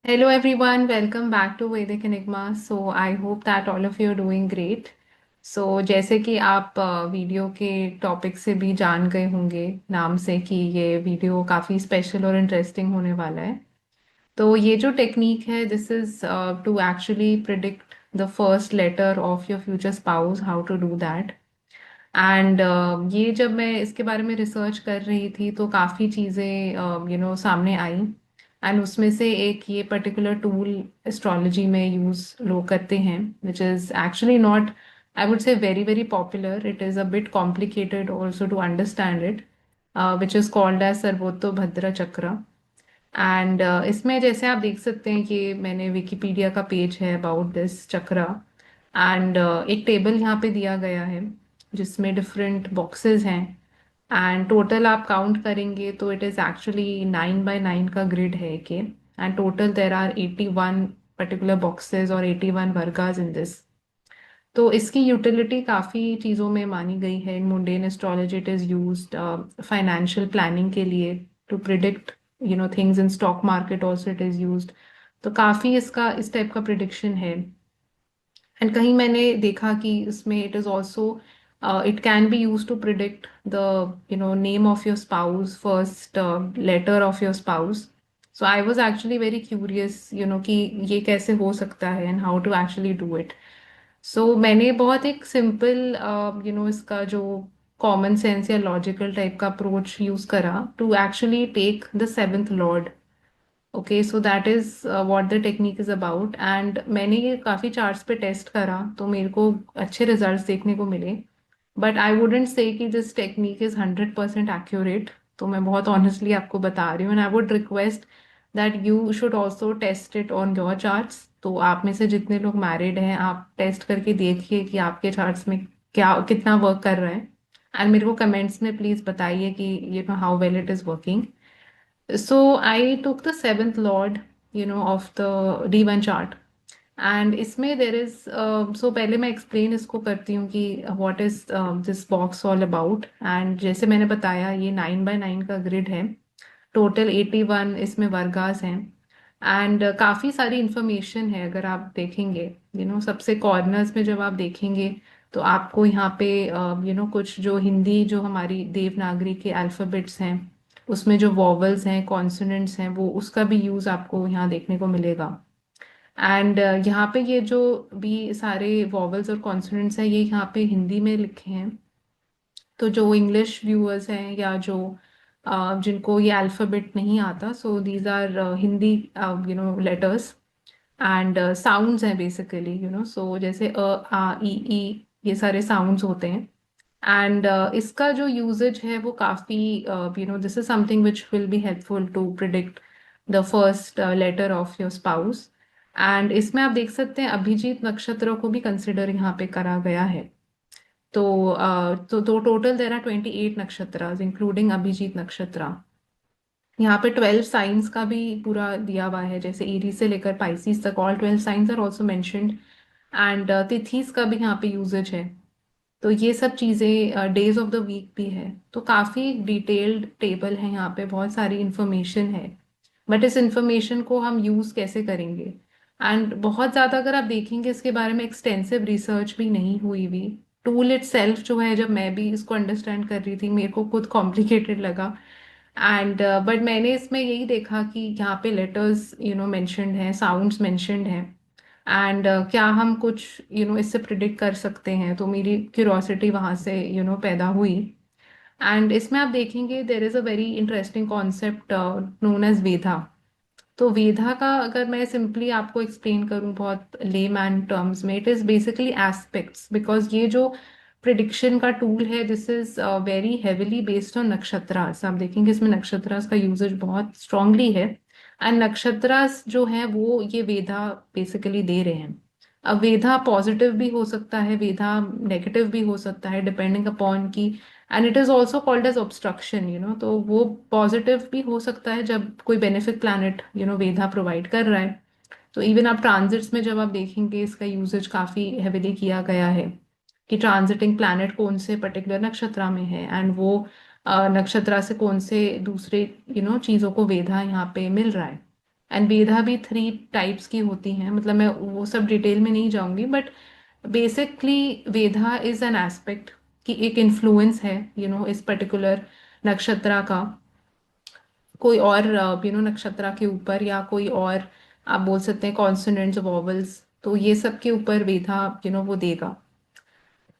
Hello everyone, welcome back to Vedic Enigma. So I hope that all of you are doing great. So जैसे कि आप video के topic से भी जान गए होंगे नाम से कि ये वीडियो काफ़ी स्पेशल और इंटरेस्टिंग होने वाला है। तो ये जो टेक्निक है this is to actually predict the first letter of your future spouse how to do that. And ये जब मैं इसके बारे में रिसर्च कर रही थी तो काफ़ी चीज़ें सामने आई। एंड उसमें से एक ये पर्टिकुलर टूल एस्ट्रोलॉजी में यूज़ लोग करते हैं which is actually not, I would say, very very popular. It is a bit complicated also to understand it, which is called as Sarvatobhadra chakra. And इसमें जैसे आप देख सकते हैं कि मैंने विकिपीडिया का पेज है अबाउट दिस चक्र। एंड एक टेबल यहाँ पे दिया गया है जिसमें डिफरेंट बॉक्सेस हैं। एंड टोटल आप काउंट करेंगे तो इट इज़ एक्चुअली 9 by 9 का ग्रिड है कि। And total there are 81 particular boxes और 81 वर्गास इन दिस। तो इसकी यूटिलिटी काफ़ी चीज़ों में मानी गई है। In mundane astrology it is used financial planning के लिए, to predict things in stock market also it is used. तो काफ़ी इसका इस टाइप का प्रिडिक्शन है। एंड कहीं मैंने देखा कि इसमें it is also it can be use to predict the name of your spouse, first letter of your spouse. So I was actually very curious कि ये कैसे हो सकता है and how to actually do it. So मैंने बहुत एक simple इसका जो कॉमन सेंस या लॉजिकल टाइप का अप्रोच यूज करा to actually take the seventh lord. Okay, so that is what the technique is about. And मैंने ये काफ़ी चार्ट्स पे टेस्ट करा तो मेरे को अच्छे रिजल्ट्स देखने को मिले। बट आई वुडेंट से कि दिस टेक्निक इज 100% एक्यूरेट। तो मैं बहुत ऑनेस्टली आपको बता रही हूँ and I would request that you should also test it on your charts. तो आप में से जितने लोग मैरिड हैं आप टेस्ट करके देखिए कि आपके चार्ट्स में क्या कितना वर्क कर रहा है। एंड मेरे को कमेंट्स में प्लीज़ बताइए कि how well it is working. So I took the seventh lord, of the D1 chart. And इसमें देर इज सो पहले मैं एक्सप्लेन इसको करती हूँ कि what is this box all about. And जैसे मैंने बताया ये 9 by 9 का ग्रिड है। टोटल 81 इसमें वर्गास हैं। एंड काफ़ी सारी इंफॉर्मेशन है अगर आप देखेंगे। सबसे कॉर्नर्स में जब आप देखेंगे तो आपको यहाँ पे कुछ जो हिंदी जो हमारी देवनागरी के अल्फ़ाबेट्स हैं उसमें जो वॉवल्स हैं, कॉन्सोनेंट्स हैं, वो उसका भी यूज़ आपको यहाँ देखने को मिलेगा। एंड यहाँ पे ये जो भी सारे वॉवल्स और कॉन्सोनेंट्स हैं ये यहाँ पे हिंदी में लिखे हैं। तो जो इंग्लिश व्यूअर्स हैं या जो जिनको ये अल्फ़ाबेट नहीं आता, so these are Hindi letters and sounds हैं बेसिकली। सो जैसे अ, आ, ई, ये सारे साउंड्स होते हैं। एंड इसका जो यूजेज है वो काफ़ी, this is something which will be helpful to predict the first letter of your spouse. And इसमें आप देख सकते हैं अभिजीत नक्षत्र को भी कंसिडर यहाँ पे करा गया है। तो टोटल देर आर 28 नक्षत्र इंक्लूडिंग अभिजीत नक्षत्र। यहाँ पे 12 साइंस का भी पूरा दिया हुआ है, जैसे एरी से लेकर पाइसिस तक all 12 signs are also mentioned. And tithis का भी यहाँ पे यूजेज है। तो ये सब चीज़ें, डेज ऑफ द वीक भी है। तो काफ़ी डिटेल्ड टेबल है, यहाँ पे बहुत सारी इंफॉर्मेशन है। बट इस इंफॉर्मेशन को हम यूज़ कैसे करेंगे। एंड बहुत ज़्यादा अगर आप देखेंगे इसके बारे में एक्सटेंसिव रिसर्च भी नहीं हुई हुई। टूल इट सेल्फ जो है, जब मैं भी इसको अंडरस्टैंड कर रही थी मेरे को खुद कॉम्प्लिकेटेड लगा। एंड बट मैंने इसमें यही देखा कि यहाँ पे लेटर्स मेंशन्ड हैं, साउंड्स मेंशन्ड हैं। एंड क्या हम कुछ इससे प्रिडिक्ट कर सकते हैं, तो मेरी क्यूरोसिटी वहाँ से पैदा हुई। एंड इसमें आप देखेंगे there is a very interesting concept known as vedha. तो वेदा का अगर मैं सिंपली आपको एक्सप्लेन करूं बहुत लेमैन टर्म्स में, it is basically aspects. Because ये जो प्रिडिक्शन का टूल है this is very heavily based on nakshatras. आप देखेंगे इसमें नक्षत्रास का यूजेज बहुत स्ट्रांगली है। एंड नक्षत्रास जो है वो ये वेदा बेसिकली दे रहे हैं। अब वेदा पॉजिटिव भी हो सकता है, वेदा नेगेटिव भी हो सकता है, डिपेंडिंग अपॉन की। And it is also called as obstruction. तो वो पॉजिटिव भी हो सकता है जब कोई बेनिफिक प्लैनेट वेधा प्रोवाइड कर रहा है। तो इवन आप ट्रांजिट्स में जब आप देखेंगे इसका यूजेज काफी हेविली किया गया है कि ट्रांजिटिंग प्लैनेट कौन से पर्टिकुलर नक्षत्र में है एंड वो नक्षत्र से कौन से दूसरे चीजों को वेधा यहाँ पे मिल रहा है। एंड वेदा भी 3 टाइप्स की होती हैं, मतलब मैं वो सब डिटेल में नहीं जाऊंगी, but basically Veda is an aspect कि एक इन्फ्लुएंस है इस पर्टिकुलर नक्षत्रा का कोई और नक्षत्रा के ऊपर, या कोई और आप बोल सकते हैं कॉन्सोनेंट्स वॉवल्स, तो ये सब के ऊपर वेदा वो देगा।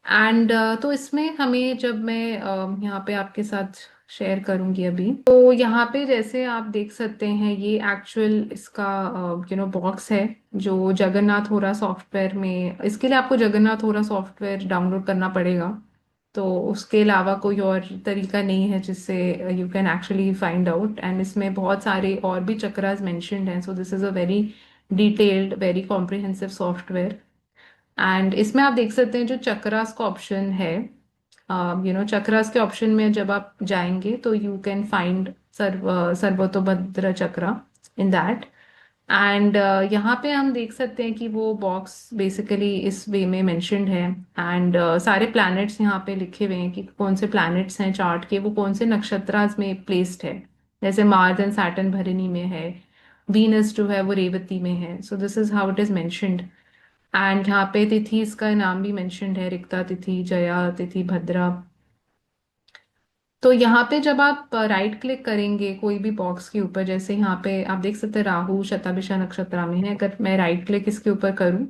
एंड तो इसमें हमें, जब मैं यहाँ पे आपके साथ शेयर करूंगी अभी, तो यहाँ पे जैसे आप देख सकते हैं ये एक्चुअल इसका बॉक्स है जो जगन्नाथ होरा सॉफ्टवेयर में, इसके लिए आपको जगन्नाथ होरा सॉफ्टवेयर डाउनलोड करना पड़ेगा। तो उसके अलावा कोई और तरीका नहीं है जिससे you can actually find out. And इसमें बहुत सारे और भी चक्रास मेंशन्ड हैं, सो this is a very detailed very comprehensive software. And इसमें आप देख सकते हैं जो चक्रास का ऑप्शन है, चक्रास के ऑप्शन में जब आप जाएंगे तो you can find Sarvatobhadra chakra in that. And यहाँ पे हम देख सकते हैं कि वो बॉक्स बेसिकली इस वे में मेंशन्ड है। एंड सारे प्लैनेट्स यहाँ पे लिखे हुए हैं कि कौन से प्लैनेट्स हैं चार्ट के, वो कौन से नक्षत्रास में प्लेस्ड है। जैसे मार्स एंड सैटर्न भरणी में है, वीनस जो है वो रेवती में है, सो this is how it is mentioned. And यहाँ पे तिथि इसका नाम भी मेंशन्ड है, रिक्ता तिथि, जया तिथि, भद्रा। तो यहाँ पे जब आप राइट क्लिक करेंगे कोई भी बॉक्स के ऊपर, जैसे यहाँ पे आप देख सकते हैं राहु शतभिषा नक्षत्र में है, अगर मैं राइट क्लिक इसके ऊपर करूँ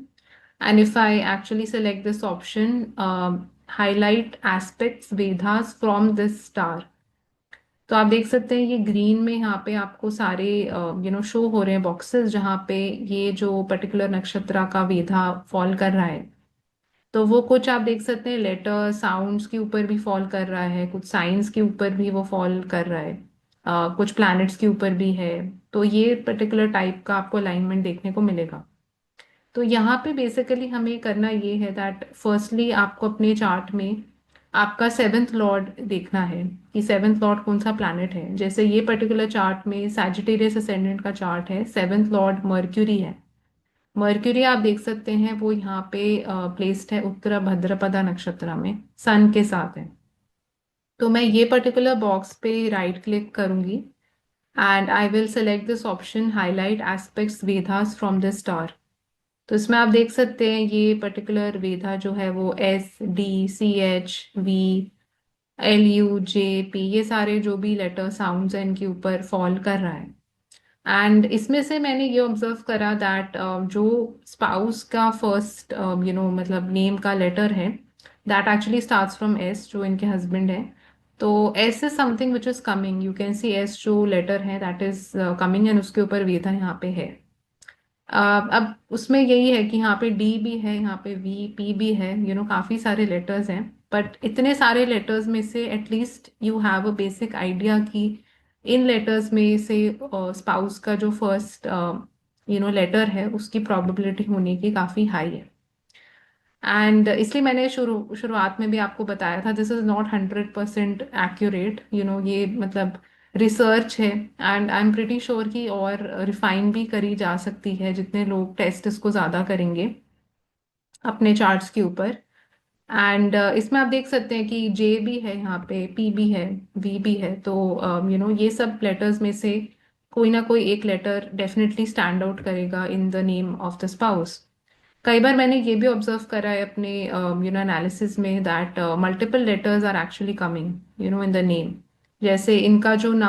and if I actually select this option, highlight aspects Vedas from this star, तो आप देख सकते हैं ये ग्रीन में यहाँ पे आपको सारे शो हो रहे हैं बॉक्सेस जहाँ पे ये जो पर्टिकुलर नक्षत्र का वेधा फॉल कर रहा है। तो वो कुछ आप देख सकते हैं लेटर साउंड्स के ऊपर भी फॉल कर रहा है, कुछ साइंस के ऊपर भी वो फॉल कर रहा है, कुछ प्लैनेट्स के ऊपर भी है। तो ये पर्टिकुलर टाइप का आपको अलाइनमेंट देखने को मिलेगा। तो यहाँ पे बेसिकली हमें करना ये है दैट फर्स्टली आपको अपने चार्ट में आपका सेवेंथ लॉर्ड देखना है कि सेवेंथ लॉर्ड कौन सा प्लैनेट है। जैसे ये पर्टिकुलर चार्ट में सैजिटेरियस असेंडेंट का चार्ट है, सेवेंथ लॉर्ड मर्क्यूरी है। मर्क्यूरी आप देख सकते हैं वो यहाँ पे प्लेस्ड है उत्तर भद्रपदा नक्षत्र में, सन के साथ है। तो मैं ये पर्टिकुलर बॉक्स पे राइट क्लिक करूंगी and I will select this option highlight aspects Vedas from the star. तो इसमें आप देख सकते हैं ये पर्टिकुलर वेदा जो है वो SDCHV LUJP, ये सारे जो भी लेटर साउंड्स हैं इनके ऊपर फॉल कर रहा है। एंड इसमें से मैंने ये ऑब्जर्व करा दैट जो स्पाउस का फर्स्ट मतलब नेम का लेटर है, that actually starts from S, जो इनके हस्बैंड है। तो S is something which is coming, you can see S जो लेटर है दैट इज कमिंग, एंड उसके ऊपर वेदा यहाँ पे है। अब उसमें यही है कि यहाँ पे D भी है, यहाँ पे VP भी है, काफी सारे लेटर्स हैं। बट इतने सारे लेटर्स में से at least you have a basic idea कि इन लेटर्स में से स्पाउस का जो फर्स्ट लेटर है उसकी प्रोबेबिलिटी होने की काफी हाई है। एंड इसलिए मैंने शुरुआत में भी आपको बताया था दिस इज नॉट 100% एक्यूरेट, ये मतलब रिसर्च है। And I am pretty sure कि और रिफाइन भी करी जा सकती है जितने लोग टेस्ट इसको ज़्यादा करेंगे अपने चार्ट्स के ऊपर। एंड इसमें आप देख सकते हैं कि J भी है, यहाँ पे P भी है, V भी है। तो ये सब लेटर्स में से कोई ना कोई एक लेटर डेफिनेटली स्टैंड आउट करेगा इन the name of the spouse. कई बार मैंने ये भी ऑब्जर्व करा है अपने एनालिसिस में that multiple letters are actually coming in the name. जैसे इनका जो ना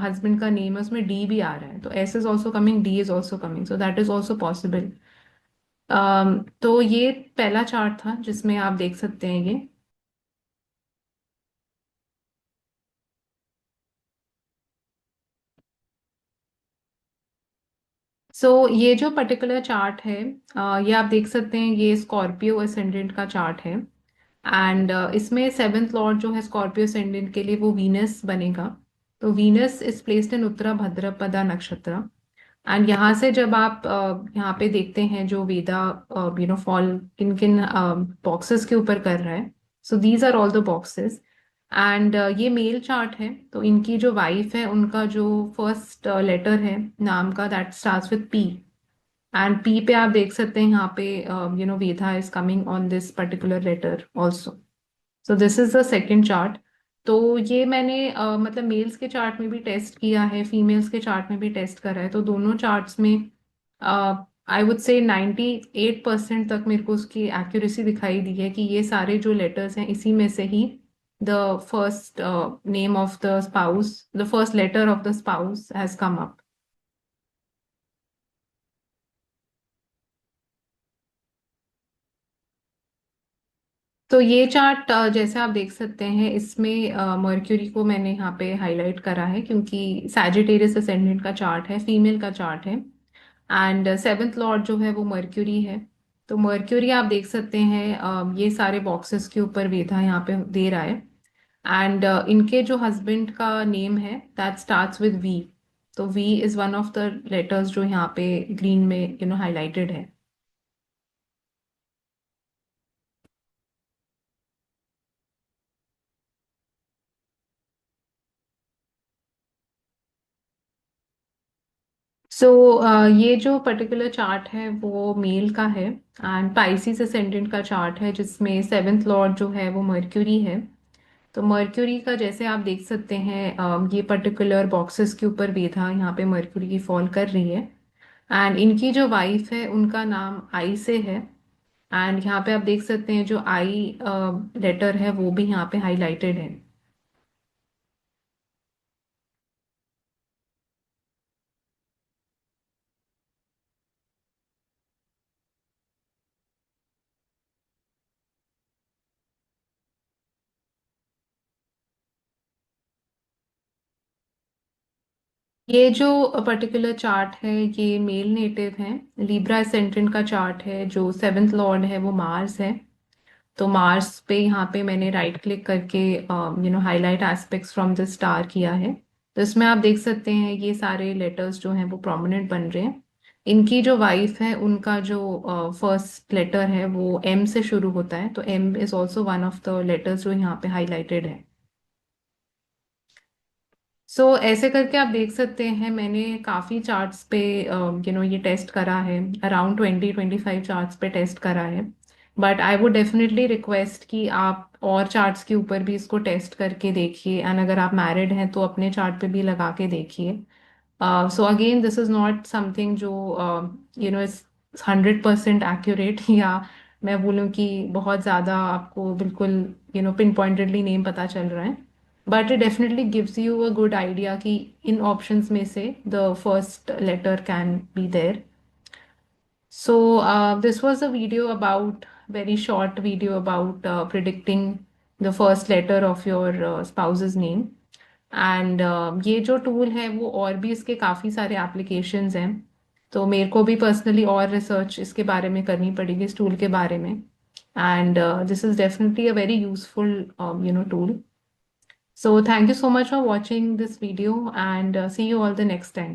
हस्बैंड का नेम है उसमें D भी आ रहा है, तो S is also coming, D is also coming, so that is also possible. तो ये पहला चार्ट था जिसमें आप देख सकते हैं ये। ये जो पर्टिकुलर चार्ट है, ये आप देख सकते हैं ये स्कॉर्पियो असेंडेंट का चार्ट है। एंड इसमें सेवेंथ लॉर्ड जो है स्कॉर्पियो असेंडेंट के लिए वो वीनस बनेगा। तो Venus is placed in Uttara Bhadrapada nakshatra. And यहाँ से जब आप यहाँ पे देखते हैं जो वेदा फॉल किन किन बॉक्सेस के ऊपर कर रहा है, so these are all the boxes. And ये मेल चार्ट है, तो इनकी जो वाइफ है उनका जो फर्स्ट लेटर है नाम का that starts with P। And P पे आप देख सकते हैं यहाँ पे vedha is coming on this particular letter also. So this is the second chart. तो ये मैंने मतलब मेल्स के चार्ट में भी टेस्ट किया है, फीमेल्स के चार्ट में भी टेस्ट करा है, तो दोनों चार्ट्स में आई वुड से 98% तक मेरे को उसकी एक्यूरेसी दिखाई दी है कि ये सारे जो लेटर्स हैं इसी में से ही the first name of the spouse, the first letter of the spouse has come up. तो ये चार्ट जैसे आप देख सकते हैं इसमें मर्क्यूरी को मैंने यहाँ पे हाईलाइट करा है क्योंकि सैजिटेरियस असेंडेंट का चार्ट है, फीमेल का चार्ट है। एंड सेवेंथ लॉर्ड जो है वो मर्क्यूरी है। तो मर्क्यूरी आप देख सकते हैं ये सारे बॉक्सेस के ऊपर वेधा यहाँ पे दे रहा है। एंड इनके जो हस्बैंड का नेम है दैट स्टार्ट्स विद वी। तो V is one of the letters जो यहाँ पे ग्रीन में हाईलाइटेड है। सो ये जो पर्टिकुलर चार्ट है वो मेल का है एंड पाइसिस असेंडेंट का चार्ट है जिसमें सेवेंथ लॉर्ड जो है वो मर्क्यूरी है। तो मर्क्यूरी का जैसे आप देख सकते हैं ये पर्टिकुलर बॉक्सेस के ऊपर वेधा यहाँ पे मर्क्यूरी की फॉल कर रही है। एंड इनकी जो वाइफ है उनका नाम आई से है। एंड यहाँ पे आप देख सकते हैं जो आई लेटर है वो भी यहाँ पे हाईलाइटेड है। ये जो पर्टिकुलर चार्ट है ये मेल नेटिव है, लिब्रा एसेंडेंट का चार्ट है, जो सेवेंथ लॉर्ड है वो मार्स है। तो मार्स पे यहाँ पे मैंने राइट क्लिक करके highlight aspects from the star किया है। तो इसमें आप देख सकते हैं ये सारे लेटर्स जो हैं वो प्रोमिनेंट बन रहे हैं। इनकी जो वाइफ है उनका जो फर्स्ट लेटर है वो एम से शुरू होता है, तो M is also one of the letters जो यहाँ पे हाईलाइटेड है। ऐसे करके आप देख सकते हैं मैंने काफ़ी चार्ट्स पे ये टेस्ट करा है, अराउंड 20-25 चार्ट्स पे टेस्ट करा है। But I would definitely request कि आप और चार्ट्स के ऊपर भी इसको टेस्ट करके देखिए, एंड अगर आप मैरिड हैं तो अपने चार्ट पे भी लगा के देखिए। So again this is not something जो इज 100% एक्यूरेट या मैं बोलूँ कि बहुत ज़्यादा आपको बिल्कुल पिन पॉइंटेडली नेम पता चल रहा है। But it definitely gives you a good idea कि इन ऑप्शंस में से the first letter can be there. So, this was a video about, very short video about predicting the first letter of your spouse's name. And ये जो tool है वो और भी इसके काफ़ी सारे एप्लीकेशंस हैं। तो मेरे को भी पर्सनली और रिसर्च इसके बारे में करनी पड़ेगी, इस टूल के बारे में। And this is definitely a very useful tool. So thank you so much for watching this video and see you all the next time.